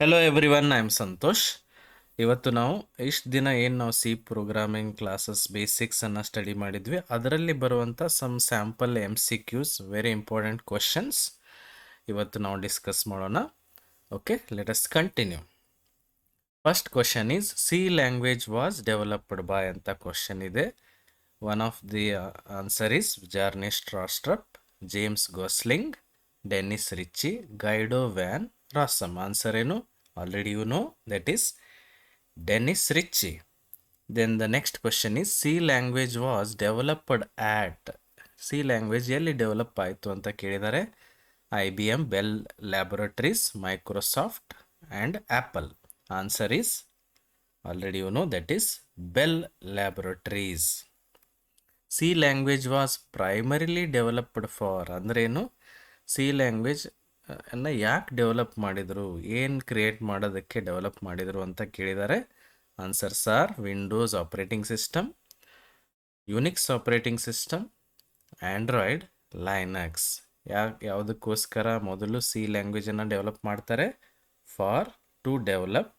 Hello everyone, I am Santosh. ಇವತ್ತು ನಾವು ಇಷ್ಟು ದಿನ ಏನು ನಾವು ಸಿ ಪ್ರೋಗ್ರಾಮಿಂಗ್ ಕ್ಲಾಸಸ್ ಬೇಸಿಕ್ಸನ್ನು ಸ್ಟಡಿ ಮಾಡಿದ್ವಿ, ಅದರಲ್ಲಿ ಬರುವಂಥ some sample MCQs, very important questions ಇವತ್ತು ನಾವು ಡಿಸ್ಕಸ್ ಮಾಡೋಣ. Okay, let us continue. First question is C language was developed by ಅಂತ ಕ್ವಶನ್ ಇದೆ. One of the answer is Bjarne Stroustrup, James Gosling, Dennis Ritchie, Guido van Rossum. Answer ಏನು? Already you know, that is Dennis Ritchie. Then the next question is C language was developed at. C language ಎಲ್ಲಿ develop ಆಯಿತು ಅಂತ ಕೇಳಿದರೆ IBM, Bell Laboratories, Microsoft and Apple. Answer is already you know, that is Bell Laboratories. C language was primarily developed for ಅಂದ್ರೆ ಏನು? C language ಅನ್ನು ಯಾಕೆ develop ಮಾಡಿದರು, ಏನು ಕ್ರಿಯೇಟ್ ಮಾಡೋದಕ್ಕೆ ಡೆವಲಪ್ ಮಾಡಿದರು ಅಂತ ಕೇಳಿದ್ದಾರೆ. Answers are Windows operating system, Unix operating system, Android, Linux. ಯಾವುದಕ್ಕೋಸ್ಕರ ಮೊದಲು ಸಿ ಲ್ಯಾಂಗ್ವೇಜನ್ನು ಡೆವಲಪ್ ಮಾಡ್ತಾರೆ? For to develop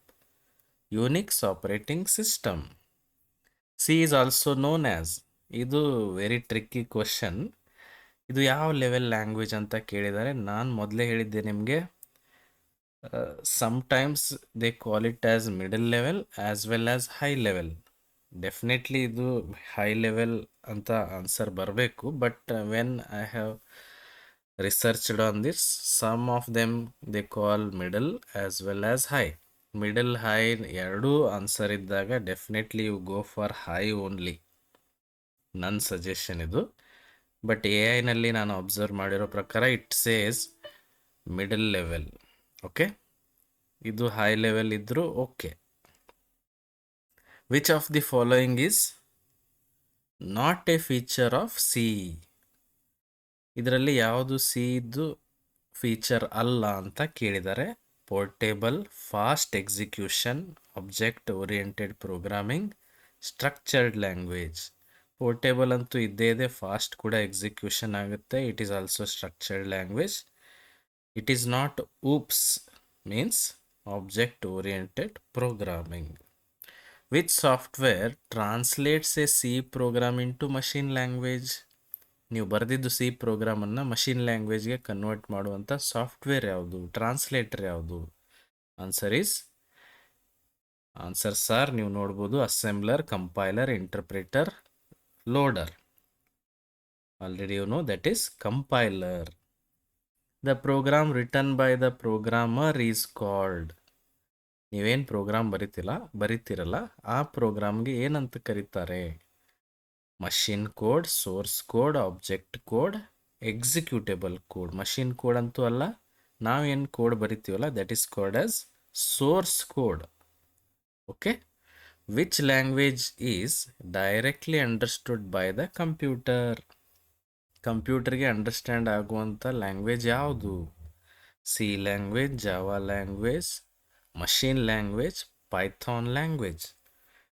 Unix operating system. C is also known as, ಇದು ವೆರಿ ಟ್ರಿಕ್ಕಿ ಕ್ವಶನ್. ಇದು ಯಾವ ಲೆವೆಲ್ ಲ್ಯಾಂಗ್ವೇಜ್ ಅಂತ ಕೇಳಿದರೆ ನಾನು ಮೊದಲೇ ಹೇಳಿದ್ದೆ ನಿಮಗೆ, sometimes they call it as middle level as well as high level. Definitely ಇದು ಹೈ ಲೆವೆಲ್ ಅಂತ ಆನ್ಸರ್ ಬರಬೇಕು, but when I have researched on this, some of them they call middle as well as high. Middle high ಎರಡೂ answer ಇದ್ದಾಗ definitely you go for high only. ನನ್ನ suggestion ಇದು. But AI ನಾನು observe ಮಾಡಿರೋ ಪ್ರಕಾರ it says middle level. Okay, ಇದು high level ಇದ್ದರೂ okay. Which of the following is not a feature of C? ಇದರಲ್ಲಿ ಯಾವುದು ಸಿ ಇದ್ದು ಫೀಚರ್ ಅಲ್ಲ ಅಂತ ಕೇಳಿದ್ದಾರೆ. Portable, fast execution, object oriented programming, structured language. Portable ಅಂತೂ ಇದ್ದೇ ಇದೆ, ಫಾಸ್ಟ್ ಕೂಡ ಎಕ್ಸಿಕ್ಯೂಷನ್ ಆಗುತ್ತೆ. It is also structured language. It is not oops means object oriented programming. Which software translates a C program into machine language? ನೀವು ಬರೆದಿದ್ದು C ಪ್ರೋಗ್ರಾಮನ್ನು machine ಲ್ಯಾಂಗ್ವೇಜ್ಗೆ convert ಮಾಡುವಂಥ ಸಾಫ್ಟ್ವೇರ್ ಯಾವುದು, ಟ್ರಾನ್ಸ್ಲೇಟರ್ ಯಾವುದು? ಆನ್ಸರ್ಸ್ ಆರ್ ನೀವು ನೋಡ್ಬೋದು, assembler, compiler, interpreter, loader. Already you know, that is compiler. The program written by the programmer is called. ನೀವೇನು ಪ್ರೋಗ್ರಾಮ್ ಬರಿತಿರಲ್ಲ ಆ ಪ್ರೋಗ್ರಾಮ್ಗೆ ಏನಂತ ಕರೀತಾರೆ? Machine code, source code, object code, executable code. Machine code ಅಂತೂ ಅಲ್ಲ, ನಾವೇನು ಕೋಡ್ ಬರಿತೀವಲ್ಲ that is called as source code. Okay. Which language is directly understood by the computer? ಕಂಪ್ಯೂಟರ್ಗೆ ಅಂಡರ್ಸ್ಟ್ಯಾಂಡ್ ಆಗುವಂಥ ಲ್ಯಾಂಗ್ವೇಜ್ ಯಾವುದು? C language, Java language, machine language, Python language.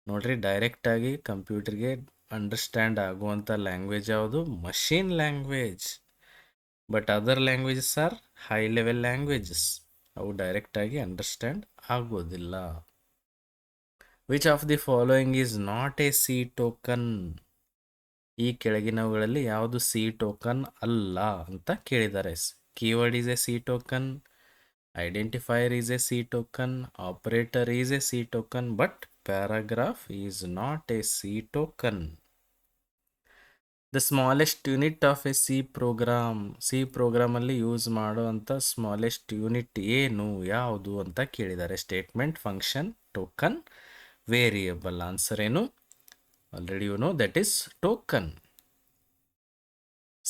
ನೋಡ್ರಿ, ಡೈರೆಕ್ಟಾಗಿ ಕಂಪ್ಯೂಟರ್ಗೆ ಅಂಡರ್ಸ್ಟ್ಯಾಂಡ್ ಆಗುವಂಥ ಲ್ಯಾಂಗ್ವೇಜ್ ಯಾವುದು? Machine language. But other languages are high level languages, ಅವು ಡೈರೆಕ್ಟಾಗಿ ಅಂಡರ್ಸ್ಟ್ಯಾಂಡ್ ಆಗೋದಿಲ್ಲ. Which of the following is not a C token? ಈ ಕೆಳಗಿನವುಗಳಲ್ಲಿ ಯಾವುದು ಸಿ ಟೋಕನ್ ಅಲ್ಲ ಅಂತ ಕೇಳಿದ್ದಾರೆ. Keyword is a C token, identifier is a C token, operator is a C token, but paragraph is not a C token. The smallest unit of a C program? C ಪ್ರೋಗ್ರಾಮಲ್ಲಿ use ಮಾಡುವಂಥ smallest unit ಏನು, ಯಾವುದು ಅಂತ ಕೇಳಿದ್ದಾರೆ. Statement, function, token, variable. Answer ಏನು? Already you know, that is token.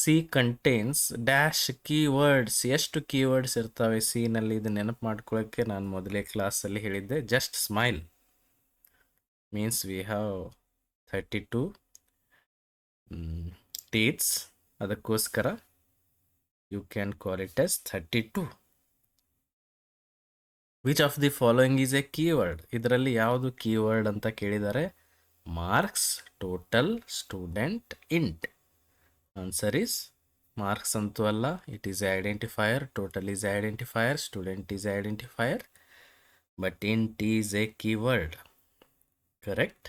C contains dash keywords. ಎಷ್ಟು keywords ಇರ್ತವೆ ಸಿನಲ್ಲಿ? ಇದು ನೆನಪು ಮಾಡ್ಕೊಳ್ಳೋಕ್ಕೆ ನಾನು ಮೊದಲೇ ಕ್ಲಾಸಲ್ಲಿ ಹೇಳಿದ್ದೆ. Just smile means we have 32 teeths, ಅದಕ್ಕೋಸ್ಕರ you can call it as 32. Which of the following is a keyword? ಇದರಲ್ಲಿ ಯಾವುದು ಕೀವರ್ಡ್ ಅಂತ ಕೇಳಿದ್ದಾರೆ. Marks, total, student, int. Answer is marks ಅಂತೂ ಅಲ್ಲ, it is identifier, total is identifier, student is identifier. but int is a keyword. Correct?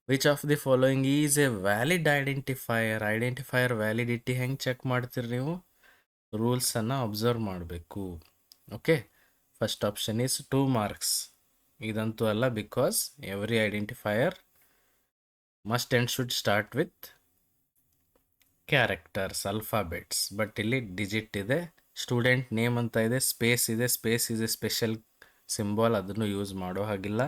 Which of the following is a valid identifier? Identifier validity ಹೆಂಗೆ check ಮಾಡ್ತೀರಿ ನೀವು? ರೂಲ್ಸನ್ನು observe ಮಾಡಬೇಕು. Okay, first option is 2 marks. ಇದಂತೂ ಅಲ್ಲ, because every identifier must and should start with characters, alphabets. But ಇಲ್ಲಿ digit ಇದೆ, student name ಅಂತ ಇದೆ, ಸ್ಪೇಸ್ ಇದೆ, space is a special symbol, ಅದನ್ನು ಯೂಸ್ ಮಾಡೋ ಹಾಗಿಲ್ಲ.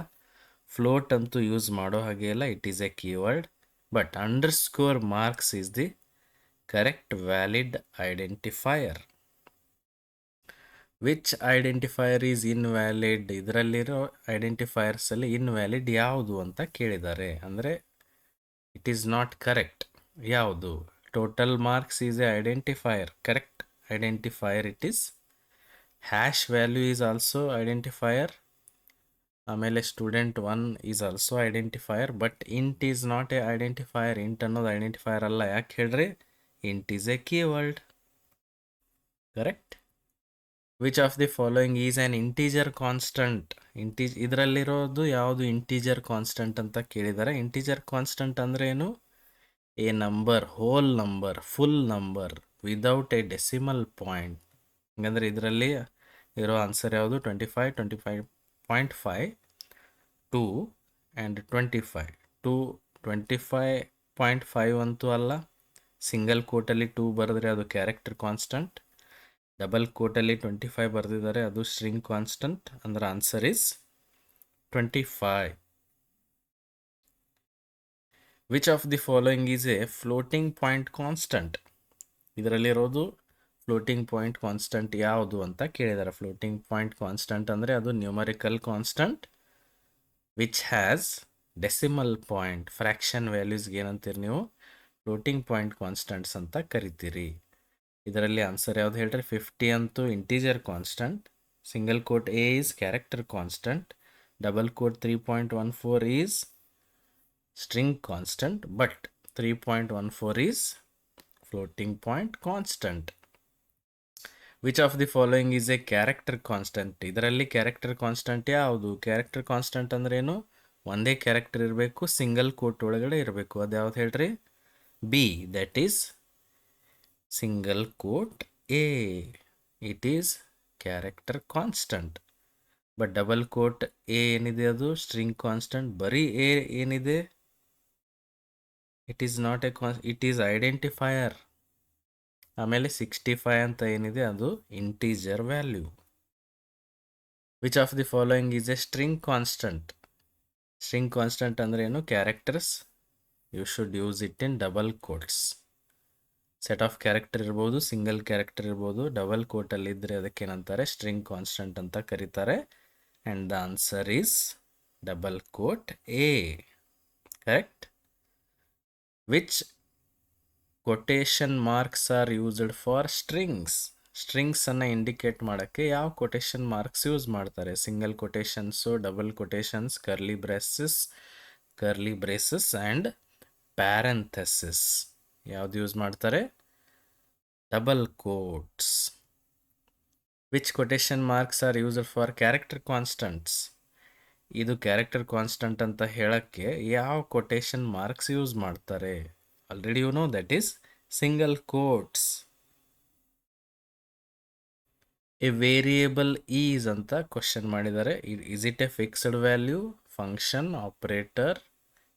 ಫ್ಲೋಟ್ ಅಂತೂ ಯೂಸ್ ಮಾಡೋ ಹಾಗೆ ಇಲ್ಲ, it is a keyword. But underscore marks is the correct valid identifier. Which identifier is invalid? ಇದರಲ್ಲಿರೋ ಐಡೆಂಟಿಫೈಯರ್ಸಲ್ಲಿ invalid ಯಾವುದು ಅಂತ ಕೇಳಿದ್ದಾರೆ. ಅಂದರೆ ಇಟ್ ಈಸ್ ನಾಟ್ ಕರೆಕ್ಟ್. ಯಾವುದು? Total marks is a identifier, correct identifier it is. Hash value is also identifier. ಆಮೇಲೆ student 1 is also identifier. But int is not a identifier. Int ಅನ್ನೋದು identifier ಅಲ್ಲ. ಯಾಕೆ ಹೇಳ್ರಿ? Int is a keyword. Correct. Which of the following is an integer constant? ಇದರಲ್ಲಿರೋದು ಯಾವುದು integer constant ಅಂತ ಕೇಳಿದ್ದಾರೆ. Integer constant ಅಂದರೆ ಏನು? A number, whole number, full number without A decimal point. ಹಂಗಂದ್ರೆ ಇದರಲ್ಲಿ ಇರೋ ಆನ್ಸರ್ ಯಾವುದು? 25, 25.5, 2 ಆ್ಯಂಡ್ 25. 2 25.5 ಅಂತೂ ಅಲ್ಲ. ಸಿಂಗಲ್ ಕೋಟಲ್ಲಿ 2 ಬರೆದ್ರೆ ಅದು ಕ್ಯಾರೆಕ್ಟರ್ ಕಾನ್ಸ್ಟಂಟ್. ಡಬಲ್ ಕೋಟಲ್ಲಿ 25 ಬರೆದಿದ್ದಾರೆ, ಅದು ಸ್ಟ್ರಿಂಗ್ ಕಾನ್ಸ್ಟಂಟ್. ಅಂದ್ರೆ answer is 25. Which of the following is a floating point constant? ಇದರಲ್ಲಿರೋದು ಫ್ಲೋಟಿಂಗ್ ಪಾಯಿಂಟ್ ಕಾನ್ಸ್ಟಂಟ್ ಯಾವುದು ಅಂತ ಕೇಳಿದ್ದಾರೆ. ಫ್ಲೋಟಿಂಗ್ ಪಾಯಿಂಟ್ ಕಾನ್ಸ್ಟಂಟ್ ಅಂದರೆ ಅದು numerical constant which has decimal point. Fraction ವ್ಯಾಲ್ಯೂಸ್ಗೆ ಏನಂತೀರಿ ನೀವು? ಫ್ಲೋಟಿಂಗ್ ಪಾಯಿಂಟ್ ಕಾನ್ಸ್ಟಂಟ್ಸ್ ಅಂತ ಕರಿತೀರಿ. ಇದರಲ್ಲಿ ಆನ್ಸರ್ ಯಾವ್ದು ಹೇಳ್ರಿ? 50 ಅಂತೂ integer constant. Single quote A is character constant. Double quote 3.14 is string constant. But 3.14 is floating point constant. Which of the following is a character constant? ಇದರಲ್ಲಿ character constant ಯಾವುದು? Character constant ಅಂದ್ರೆ ಏನು? ಒಂದೇ character ಇರಬೇಕು, single coat ಒಳಗಡೆ ಇರಬೇಕು. ಅದು ಯಾವ್ದು ಹೇಳ್ರಿ? B, that is single quote A. It is character constant. But double quote A ಏನಿದೆ ಅದು ಸ್ಟ್ರಿಂಗ್ ಕಾನ್ಸ್ಟಂಟ್. ಬರೀ ಎ ಏನಿದೆ? It is not a it is identifier. ಆಮೇಲೆ 65 ಅಂತ ಏನಿದೆ ಅದು integer value. Which of the following is a string constant? String constant ಅಂದ್ರೆ ಏನು? Characters you should use it in double quotes. Set of character ಇರ್ಬೋದು, single character ಇರ್ಬೋದು. Double ಕೋಟಲ್ಲಿ ಇದ್ದರೆ ಅದಕ್ಕೇನಂತಾರೆ? ಸ್ಟ್ರಿಂಗ್ ಕಾನ್ಸ್ಟಂಟ್ ಅಂತ ಕರೀತಾರೆ. And the answer is double quote A. Correct. Which quotation marks are used for strings? ಸ್ಟ್ರಿಂಗ್ಸನ್ನು indicate ಮಾಡೋಕ್ಕೆ ಯಾವ quotation marks use ಮಾಡ್ತಾರೆ? Single quotations, double quotations, curly braces and parenthesis. ಯಾವ್ದು ಯೂಸ್ ಮಾಡ್ತಾರೆ? Double quotes. Which quotation marks are used for character constants? ಇದು character constant ಅಂತ ಹೇಳಕ್ಕೆ ಯಾವ ಕೊಟೇಶನ್ ಮಾರ್ಕ್ಸ್ ಯೂಸ್ ಮಾಡ್ತಾರೆ? Already you know, that is single quotes. A variable is ಅಂತ question ಮಾಡಿದ್ದಾರೆ. Is it a fixed value, function, operator,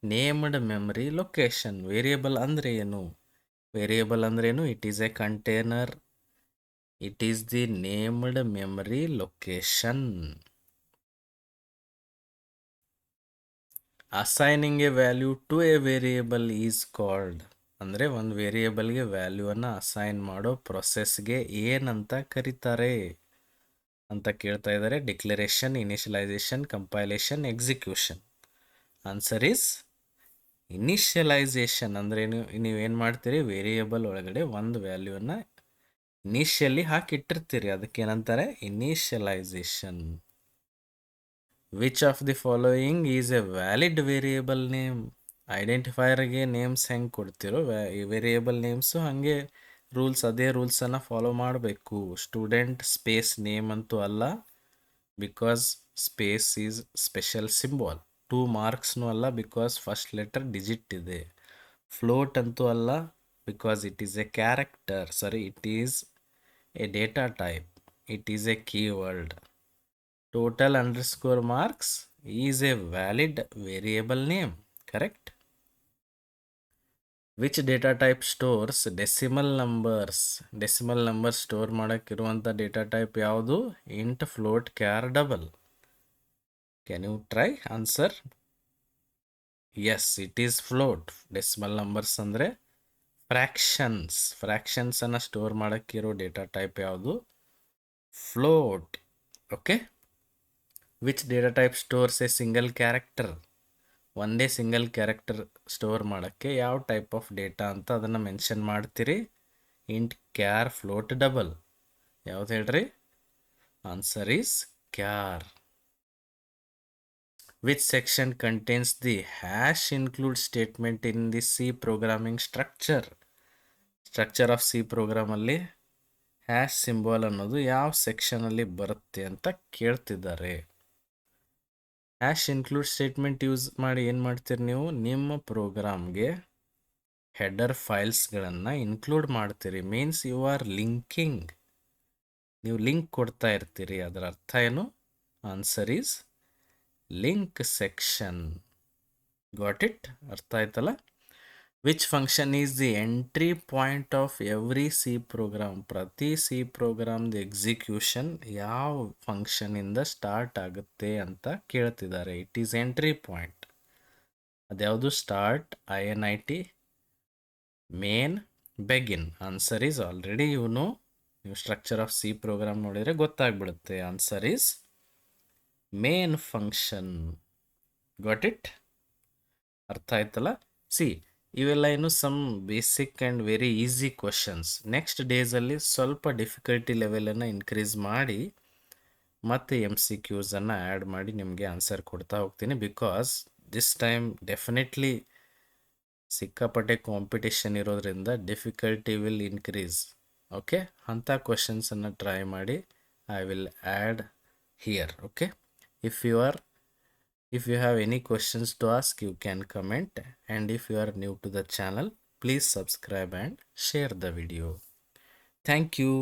named memory, location? Variable ಅಂದರೆ ಏನು? Variable ಅಂದ್ರೆ ಏನು? It is a container. It is the named memory location. Assigning a value to a variable is called. ಅಂದರೆ ಒಂದು ವೇರಿಯೇಬಲ್ಗೆ ವ್ಯಾಲ್ಯೂವನ್ನು assign ಮಾಡೋ ಪ್ರೊಸೆಸ್ಗೆ ಏನಂತ ಕರೀತಾರೆ ಅಂತ ಕೇಳ್ತಾ ಇದ್ದಾರೆ. Declaration, initialization, compilation, execution. Answer is initialization. ಅಂದರೆ ನೀವೇನು ಮಾಡ್ತೀರಿ? ವೇರಿಯೇಬಲ್ ಒಳಗಡೆ ಒಂದು ವ್ಯಾಲ್ಯೂವನ್ನು ಇನಿಷಿಯಲಿ ಹಾಕಿಟ್ಟಿರ್ತೀರಿ, ಅದಕ್ಕೇನಂತಾರೆ? Initialization. Which of the following is a valid variable name? ಐಡೆಂಟಿಫೈಯರ್ಗೆ ನೇಮ್ಸ್ ಹೆಂಗೆ ಕೊಡ್ತಿರೋ ವೇರಿಯೇಬಲ್ ನೇಮ್ಸು ಹಾಗೆ ರೂಲ್ಸ್, ಅದೇ ರೂಲ್ಸನ್ನು ಫಾಲೋ ಮಾಡಬೇಕು. ಸ್ಟೂಡೆಂಟ್ ಸ್ಪೇಸ್ ನೇಮ್ ಅಂತೂ ಅಲ್ಲ. Because space is special symbol. 2 ಮಾರ್ಕ್ಸ್ನೂ ಅಲ್ಲ ಬಿಕಾಸ್ ಫಸ್ಟ್ ಲೆಟರ್ ಡಿಜಿಟ್ ಇದೆ. ಫ್ಲೋಟ್ ಅಂತೂ ಅಲ್ಲ because it is a character, sorry it is A data type, it is a keyword. Total underscore marks is a valid variable name, correct? Which data type stores decimal numbers? Decimal numbers store ಮಾಡಕ್ಕಿರುವಂಥ data type ಯಾವುದು? Int, float, char, double. Can you try answer? Yes, it is float. Decimal numbers ಅಂದರೆ fractions. ಫ್ರ್ಯಾಕ್ಷನ್ಸನ್ನು store ಮಾಡೋಕ್ಕಿರೋ data type ಯಾವುದು? Float. Okay. Which data type stores a single character? ಒಂದೇ single character store ಮಾಡೋಕ್ಕೆ ಯಾವ type of data ಅಂತ ಅದನ್ನು mention ಮಾಡ್ತೀರಿ? Int, char, float, double. ಯಾವ್ದು ಹೇಳ್ರಿ? Answer is char. Which section contains the hash include statement in the C programming structure? Structure of C ಪ್ರೋಗ್ರಾಮಲ್ಲಿ hash symbol ಅನ್ನೋದು ಯಾವ ಸೆಕ್ಷನಲ್ಲಿ ಬರುತ್ತೆ ಅಂತ ಕೇಳ್ತಿದ್ದಾರೆ. ಹ್ಯಾಶ್ ಇನ್ಕ್ಲೂಡ್ ಸ್ಟೇಟ್ಮೆಂಟ್ ಯೂಸ್ ಮಾಡಿ ಏನು ಮಾಡ್ತೀರಿ ನೀವು? ನಿಮ್ಮ ಪ್ರೋಗ್ರಾಮ್ಗೆ ಹೆಡರ್ ಫೈಲ್ಸ್ಗಳನ್ನು ಇನ್ಕ್ಲೂಡ್ ಮಾಡ್ತೀರಿ. ಮೀನ್ಸ್ ಯು ಆರ್ ಲಿಂಕಿಂಗ್, ನೀವು ಲಿಂಕ್ ಕೊಡ್ತಾ ಇರ್ತೀರಿ. ಅದರ ಅರ್ಥ ಏನು? Answer is link section. Got it? ಅರ್ಥ ಆಯ್ತಲ್ಲ? Which function is the entry point of every C program? ಪ್ರತಿ ಸಿ ಪ್ರೋಗ್ರಾಮ್ದು ಎಕ್ಸಿಕ್ಯೂಷನ್ ಯಾವ ಫಂಕ್ಷನಿಂದ ಸ್ಟಾರ್ಟ್ ಆಗುತ್ತೆ ಅಂತ ಕೇಳ್ತಿದ್ದಾರೆ. It is entry point. ಅದ್ಯಾವುದು? Start, INIT, main, begin. Answer is already ನೀವು ಸ್ಟ್ರಕ್ಚರ್ ಆಫ್ ಸಿ ಪ್ರೋಗ್ರಾಮ್ ನೋಡಿದರೆ ಗೊತ್ತಾಗ್ಬಿಡುತ್ತೆ. Answer is main function. Got it? ಅರ್ಥ ಆಯ್ತಲ್ಲ? ಸಿ, ಇವೆಲ್ಲ ಏನು some basic and very easy questions. Next ಡೇಸಲ್ಲಿ ಸ್ವಲ್ಪ ಡಿಫಿಕಲ್ಟಿ ಲೆವೆಲನ್ನು ಇನ್ಕ್ರೀಸ್ ಮಾಡಿ ಮತ್ತು MCQಸನ್ನು ಆ್ಯಡ್ ಮಾಡಿ ನಿಮಗೆ ಆನ್ಸರ್ ಕೊಡ್ತಾ ಹೋಗ್ತೀನಿ. ಬಿಕಾಸ್ ದಿಸ್ ಟೈಮ್ ಡೆಫಿನೆಟ್ಲಿ ಸಿಕ್ಕಾಪಟ್ಟೆ ಕಾಂಪಿಟೇಷನ್ ಇರೋದ್ರಿಂದ ಡಿಫಿಕಲ್ಟಿ ವಿಲ್ ಇನ್ಕ್ರೀಸ್. ಓಕೆ, ಅಂಥ ಕ್ವಶನ್ಸನ್ನು ಟ್ರೈ ಮಾಡಿ I will add here. Okay, if you have any questions to ask, you can comment, and if you are new to the channel, please subscribe and share the video. Thank you.